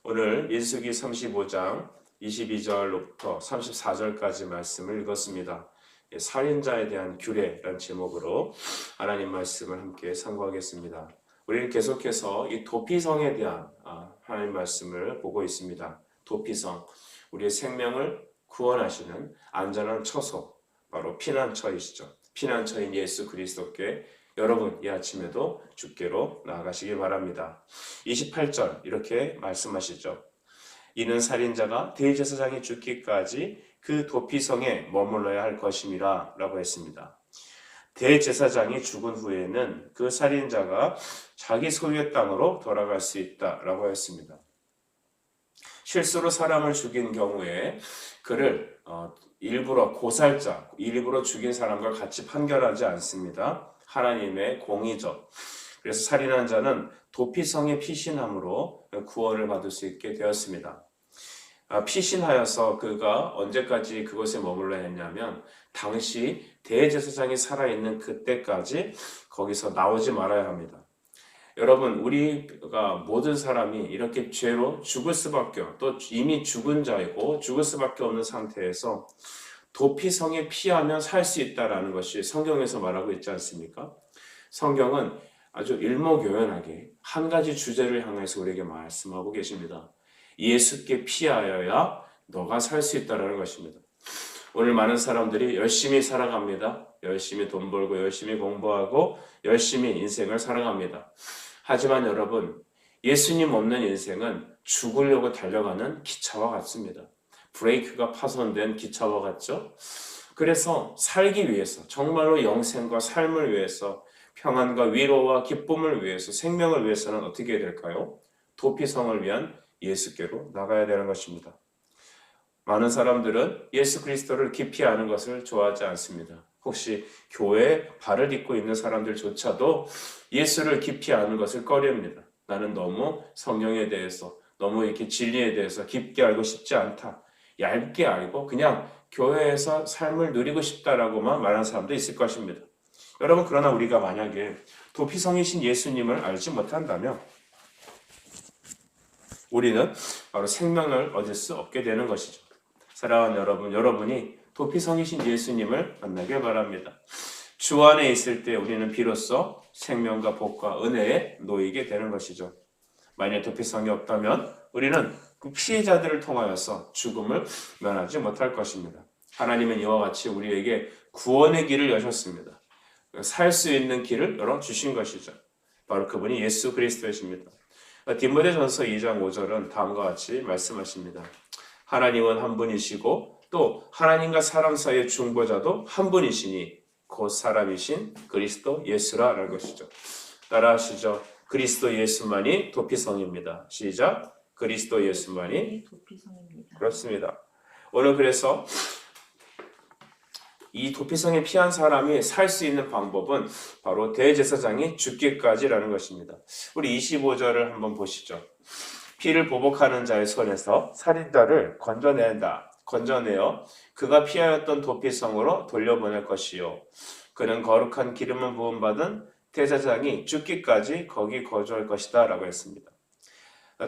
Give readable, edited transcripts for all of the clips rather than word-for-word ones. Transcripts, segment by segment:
오늘 민수기 35장 22절로부터 34절까지 말씀을 읽었습니다. 살인자에 대한 규례라는 제목으로 하나님 말씀을 함께 상고하겠습니다. 우리는 계속해서 이 도피성에 대한 하나님 말씀을 보고 있습니다. 도피성, 우리의 생명을 구원하시는 안전한 처소, 바로 피난처이시죠. 피난처인 예수 그리스도께 여러분 이 아침에도 주께로 나아가시기 바랍니다. 28절 이렇게 말씀하시죠. 이는 살인자가 대제사장이 죽기까지 그 도피성에 머물러야 할 것임이라 라고 했습니다. 대제사장이 죽은 후에는 그 살인자가 자기 소유의 땅으로 돌아갈 수 있다라고 했습니다. 실수로 사람을 죽인 경우에 그를 일부러 고살자, 일부러 죽인 사람과 같이 판결하지 않습니다. 하나님의 공의죠. 그래서 살인한 자는 도피성의 피신함으로 구원을 받을 수 있게 되었습니다. 피신하여서 그가 언제까지 그곳에 머물러야 했냐면 당시 대제사장이 살아있는 그때까지 거기서 나오지 말아야 합니다. 여러분, 우리가 모든 사람이 이렇게 죄로 죽을 수밖에 또 이미 죽은 자이고 죽을 수밖에 없는 상태에서 도피성에 피하면 살 수 있다라는 것이 성경에서 말하고 있지 않습니까? 성경은 아주 일목요연하게 한 가지 주제를 향해서 우리에게 말씀하고 계십니다. 예수께 피하여야 너가 살 수 있다라는 것입니다. 오늘 많은 사람들이 열심히 살아갑니다. 열심히 돈 벌고 열심히 공부하고 열심히 인생을 살아갑니다. 하지만 여러분, 예수님 없는 인생은 죽으려고 달려가는 기차와 같습니다. 브레이크가 파손된 기차와 같죠? 그래서 살기 위해서, 정말로 영생과 삶을 위해서, 평안과 위로와 기쁨을 위해서, 생명을 위해서는 어떻게 해야 될까요? 도피성을 위한 예수께로 나가야 되는 것입니다. 많은 사람들은 예수 그리스도를 깊이 아는 것을 좋아하지 않습니다. 혹시 교회에 발을 딛고 있는 사람들조차도 예수를 깊이 아는 것을 꺼려합니다. 나는 너무 성령에 대해서, 너무 이렇게 진리에 대해서 깊게 알고 싶지 않다. 얇게 알고 그냥 교회에서 삶을 누리고 싶다라고만 말하는 사람도 있을 것입니다. 여러분, 그러나 우리가 만약에 도피성이신 예수님을 알지 못한다면 우리는 바로 생명을 얻을 수 없게 되는 것이죠. 사랑하는 여러분, 여러분이 도피성이신 예수님을 만나길 바랍니다. 주 안에 있을 때 우리는 비로소 생명과 복과 은혜에 놓이게 되는 것이죠. 만약 도피성이 없다면 우리는 그 피해자들을 통하여서 죽음을 면하지 못할 것입니다. 하나님은 이와 같이 우리에게 구원의 길을 여셨습니다. 살 수 있는 길을 열어주신 것이죠. 바로 그분이 예수 그리스도이십니다. 디모데전서 2장 5절은 다음과 같이 말씀하십니다. 하나님은 한 분이시고 또 하나님과 사람 사이의 중보자도 한 분이시니 곧 사람이신 그리스도 예수라는 것이죠. 따라하시죠. 그리스도 예수만이 도피성입니다. 시작. 그리스도 예수만이 도피성입니다. 그렇습니다. 오늘 그래서 이 도피성에 피한 사람이 살 수 있는 방법은 바로 대제사장이 죽기까지라는 것입니다. 우리 25절을 한번 보시죠. 피를 보복하는 자의 손에서 살인자를 건져내어 그가 피하였던 도피성으로 돌려보낼 것이요. 그는 거룩한 기름을 부음받은 대제사장이 죽기까지 거기 거주할 것이다 라고 했습니다.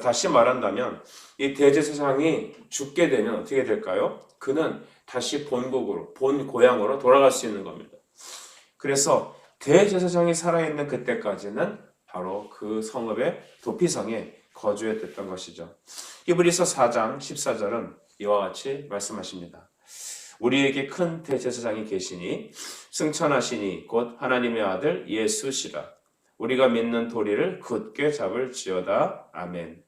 다시 말한다면 이 대제사장이 죽게 되면 어떻게 될까요? 그는 다시 본국으로, 본 고향으로 돌아갈 수 있는 겁니다. 그래서 대제사장이 살아있는 그때까지는 바로 그 성읍의 도피성에 거주했던 것이죠. 히브리서 4장 14절은 이와 같이 말씀하십니다. 우리에게 큰 대제사장이 계시니 승천하시니 곧 하나님의 아들 예수시라. 우리가 믿는 도리를 굳게 잡을지어다. 아멘.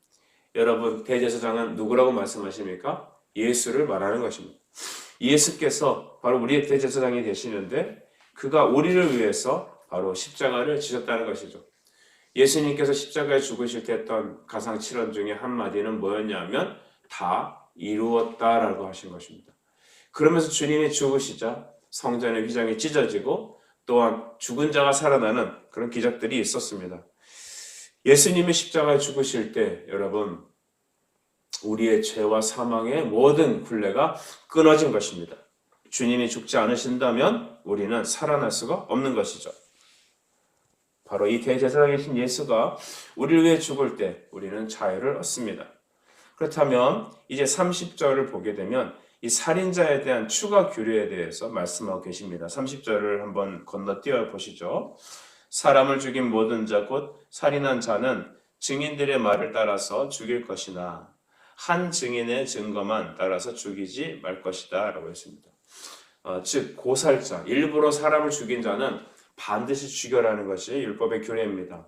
여러분, 대제사장은 누구라고 말씀하십니까? 예수를 말하는 것입니다. 예수께서 바로 우리의 대제사장이 되시는데 그가 우리를 위해서 바로 십자가를 지셨다는 것이죠. 예수님께서 십자가에 죽으실 때 했던 가상칠언 중에 한마디는 뭐였냐면 다 이루었다라고 하신 것입니다. 그러면서 주님이 죽으시자 성전의 휘장이 찢어지고 또한 죽은 자가 살아나는 그런 기적들이 있었습니다. 예수님이 십자가에 죽으실 때 여러분, 우리의 죄와 사망의 모든 굴레가 끊어진 것입니다. 주님이 죽지 않으신다면 우리는 살아날 수가 없는 것이죠. 바로 이 대제사장이신 예수가 우리를 위해 죽을 때 우리는 자유를 얻습니다. 그렇다면 이제 30절을 보게 되면 이 살인자에 대한 추가 규례에 대해서 말씀하고 계십니다. 30절을 한번 건너뛰어 보시죠. 사람을 죽인 모든 자 곧 살인한 자는 증인들의 말을 따라서 죽일 것이나 한 증인의 증거만 따라서 죽이지 말 것이다 라고 했습니다. 즉 고살자, 일부러 사람을 죽인 자는 반드시 죽여라는 것이 율법의 규례입니다.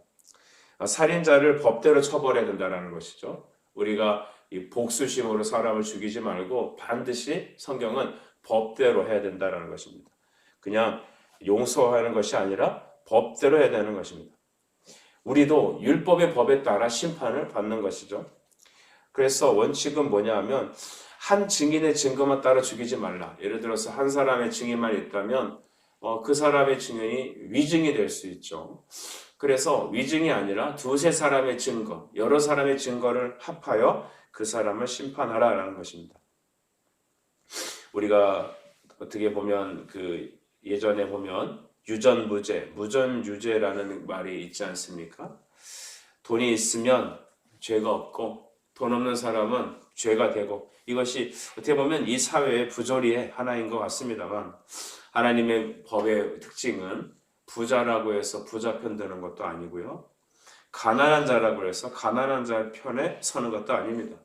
살인자를 법대로 처벌해야 된다는 것이죠. 우리가 이 복수심으로 사람을 죽이지 말고 반드시 성경은 법대로 해야 된다는 것입니다. 그냥 용서하는 것이 아니라 법대로 해야 되는 것입니다. 우리도 율법의 법에 따라 심판을 받는 것이죠. 그래서 원칙은 뭐냐 하면 한 증인의 증거만 따라 죽이지 말라. 예를 들어서 한 사람의 증인만 있다면 그 사람의 증언이 위증이 될 수 있죠. 그래서 위증이 아니라 두세 사람의 증거, 여러 사람의 증거를 합하여 그 사람을 심판하라라는 것입니다. 우리가 어떻게 보면 예전에 보면 유전무죄, 무전유죄라는 말이 있지 않습니까? 돈이 있으면 죄가 없고 돈 없는 사람은 죄가 되고, 이것이 어떻게 보면 이 사회의 부조리의 하나인 것 같습니다만, 하나님의 법의 특징은 부자라고 해서 부자 편 드는 것도 아니고요, 가난한 자라고 해서 가난한 자 편에 서는 것도 아닙니다.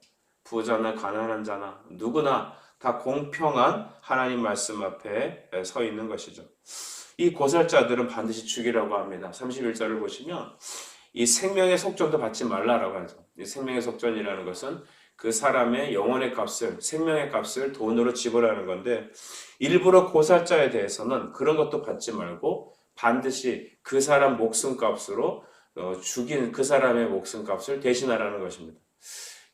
부자나 가난한 자나 누구나 다 공평한 하나님 말씀 앞에 서 있는 것이죠. 이 고살자들은 반드시 죽이라고 합니다. 31절을 보시면 이 생명의 속전도 받지 말라라고 하죠. 이 생명의 속전이라는 것은 그 사람의 영혼의 값을, 생명의 값을 돈으로 지불하는 건데, 일부러 고살자에 대해서는 그런 것도 받지 말고 반드시 그 사람 목숨값으로 죽인 그 사람의 목숨값을 대신하라는 것입니다.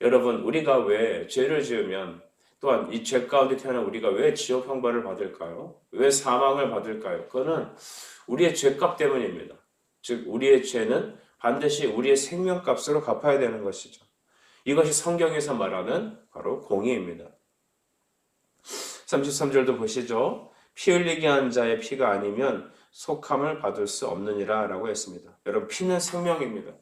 여러분, 우리가 왜 죄를 지으면, 또한 이 죄 가운데 태어난 우리가 왜 지옥 형벌을 받을까요? 왜 사망을 받을까요? 그거는 우리의 죄값 때문입니다. 즉 우리의 죄는 반드시 우리의 생명값으로 갚아야 되는 것이죠. 이것이 성경에서 말하는 바로 공의입니다. 33절도 보시죠. 피 흘리게 한 자의 피가 아니면 속함을 받을 수 없느니라 라고 했습니다. 여러분, 피는 생명입니다.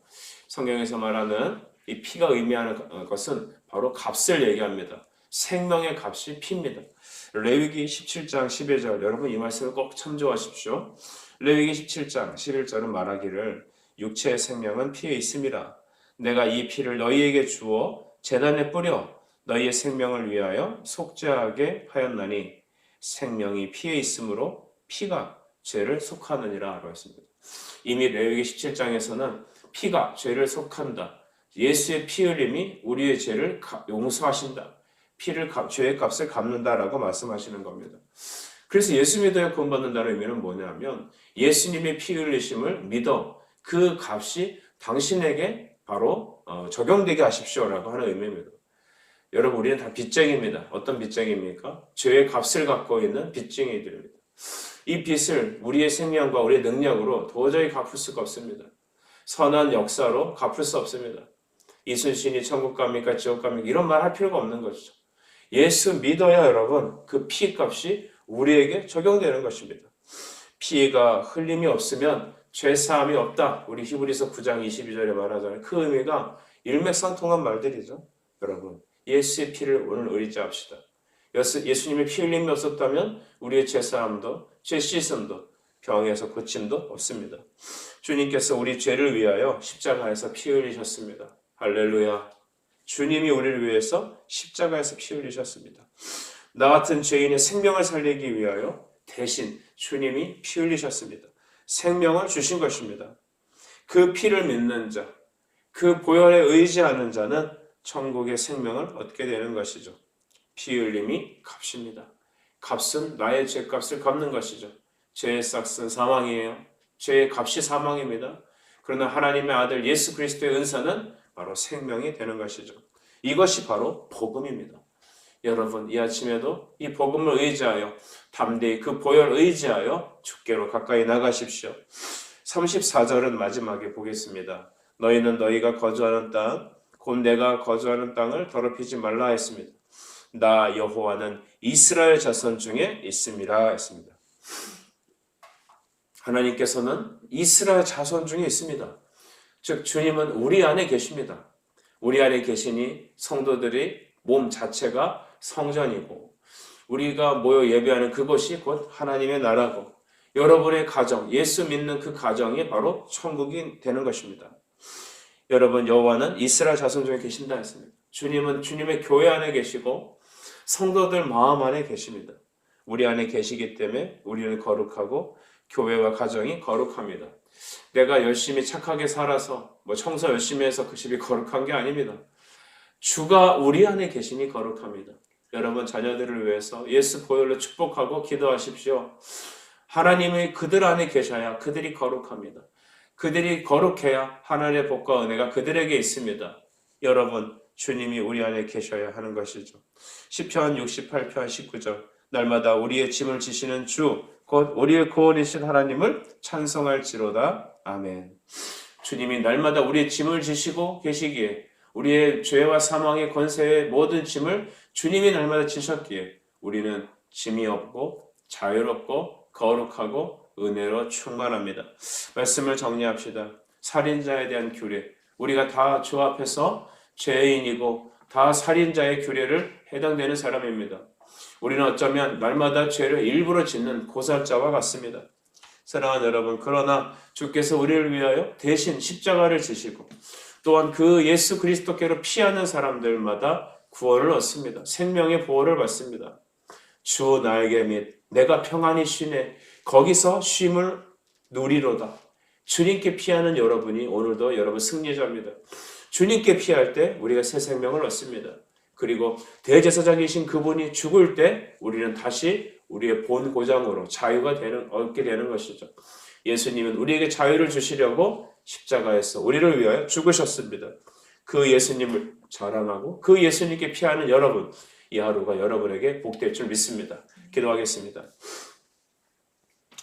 성경에서 말하는 이 피가 의미하는 것은 바로 값을 얘기합니다. 생명의 값이 피입니다. 레위기 17장 11절, 여러분 이 말씀을 꼭 참조하십시오. 레위기 17장 11절은 말하기를 육체의 생명은 피에 있습니다. 내가 이 피를 너희에게 주어 제단에 뿌려 너희의 생명을 위하여 속죄하게 하였나니 생명이 피에 있으므로 피가 죄를 속하느니라 라고 했습니다. 이미 레위기 17장에서는 피가 죄를 속한다. 예수의 피 흘림이 우리의 죄를 용서하신다. 죄의 값을 갚는다라고 말씀하시는 겁니다. 그래서 예수 믿어야 구원받는다는 의미는 뭐냐면 예수님의 피 흘리심을 믿어 그 값이 당신에게 바로 적용되게 하십시오라고 하는 의미입니다. 여러분, 우리는 다 빚쟁이입니다. 어떤 빚쟁이입니까? 죄의 값을 갖고 있는 빚쟁이들입니다. 이 빚을 우리의 생명과 우리의 능력으로 도저히 갚을 수가 없습니다. 선한 역사로 갚을 수 없습니다. 이순신이 천국 갑니까 지옥 갑니까 이런 말 할 필요가 없는 것이죠. 예수 믿어야 여러분 그 피값이 우리에게 적용되는 것입니다. 피가 흘림이 없으면 죄사함이 없다. 우리 히브리서 9장 22절에 말하잖아요. 그 의미가 일맥상통한 말들이죠. 여러분, 예수의 피를 오늘 의지합시다. 예수님의 피 흘림이 없었다면 우리의 죄사함도 죄 씻음도 병에서 고침도 없습니다. 주님께서 우리 죄를 위하여 십자가에서 피 흘리셨습니다. 할렐루야. 주님이 우리를 위해서 십자가에서 피 흘리셨습니다. 나 같은 죄인의 생명을 살리기 위하여 대신 주님이 피 흘리셨습니다. 생명을 주신 것입니다. 그 피를 믿는 자, 그 보혈에 의지하는 자는 천국의 생명을 얻게 되는 것이죠. 피 흘림이 값입니다. 값은 나의 죄값을 갚는 것이죠. 죄의 싹은 사망이에요. 죄의 값이 사망입니다. 그러나 하나님의 아들 예수 그리스도의 은사는 바로 생명이 되는 것이죠. 이것이 바로 복음입니다. 여러분, 이 아침에도 이 복음을 의지하여 담대히 그 보혈을 의지하여 주께로 가까이 나가십시오. 34절은 마지막에 보겠습니다. 너희는 너희가 거주하는 땅, 곧 내가 거주하는 땅을 더럽히지 말라 했습니다. 나 여호와는 이스라엘 자손 중에 있음이라 했습니다. 하나님께서는 이스라엘 자손 중에 있습니다. 즉 주님은 우리 안에 계십니다. 우리 안에 계시니 성도들이 몸 자체가 성전이고 우리가 모여 예배하는 그곳이 곧 하나님의 나라고 여러분의 가정, 예수 믿는 그 가정이 바로 천국이 되는 것입니다. 여러분, 여호와는 이스라엘 자손 중에 계신다 했습니다. 주님은 주님의 교회 안에 계시고 성도들 마음 안에 계십니다. 우리 안에 계시기 때문에 우리는 거룩하고 교회와 가정이 거룩합니다. 내가 열심히 착하게 살아서 청소 열심히 해서 그 집이 거룩한 게 아닙니다. 주가 우리 안에 계시니 거룩합니다. 여러분 자녀들을 위해서 예수 보혈로 축복하고 기도하십시오. 하나님이 그들 안에 계셔야 그들이 거룩합니다. 그들이 거룩해야 하나님의 복과 은혜가 그들에게 있습니다. 여러분 주님이 우리 안에 계셔야 하는 것이죠. 시편 68편 19절 날마다 우리의 짐을 지시는 주 곧 우리의 구원이신 하나님을 찬송할지로다. 아멘. 주님이 날마다 우리의 짐을 지시고 계시기에 우리의 죄와 사망의 권세의 모든 짐을 주님이 날마다 지셨기에 우리는 짐이 없고 자유롭고 거룩하고 은혜로 충만합니다. 말씀을 정리합시다. 살인자에 대한 규례. 우리가 다 주 앞에서 죄인이고 다 살인자의 규례를 해당되는 사람입니다. 우리는 어쩌면 날마다 죄를 일부러 짓는 고살자와 같습니다. 사랑하는 여러분, 그러나 주께서 우리를 위하여 대신 십자가를 지시고 또한 그 예수 그리스도께로 피하는 사람들마다 구원을 얻습니다. 생명의 보호를 받습니다. 주 나에게 및 내가 평안히 쉬네 거기서 쉼을 누리로다. 주님께 피하는 여러분이 오늘도 여러분 승리자입니다. 주님께 피할 때 우리가 새 생명을 얻습니다. 그리고 대제사장이신 그분이 죽을 때 우리는 다시 우리의 본 고장으로 자유가 얻게 되는 것이죠. 예수님은 우리에게 자유를 주시려고 십자가에서 우리를 위하여 죽으셨습니다. 그 예수님을 자랑하고 그 예수님께 피하는 여러분, 이 하루가 여러분에게 복될 줄 믿습니다. 기도하겠습니다.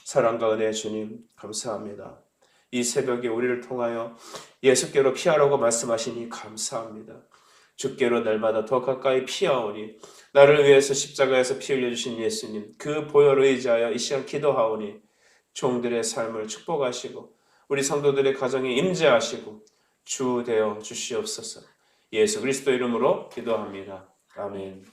사랑과 은혜의 주님 감사합니다. 이 새벽에 우리를 통하여 예수께로 피하라고 말씀하시니 감사합니다. 주께로 날마다 더 가까이 피하오니 나를 위해서 십자가에서 피 흘려주신 예수님 그 보혈을 의지하여 이 시간 기도하오니 종들의 삶을 축복하시고 우리 성도들의 가정에 임재하시고 주 되어 주시옵소서. 예수 그리스도 이름으로 기도합니다. 아멘.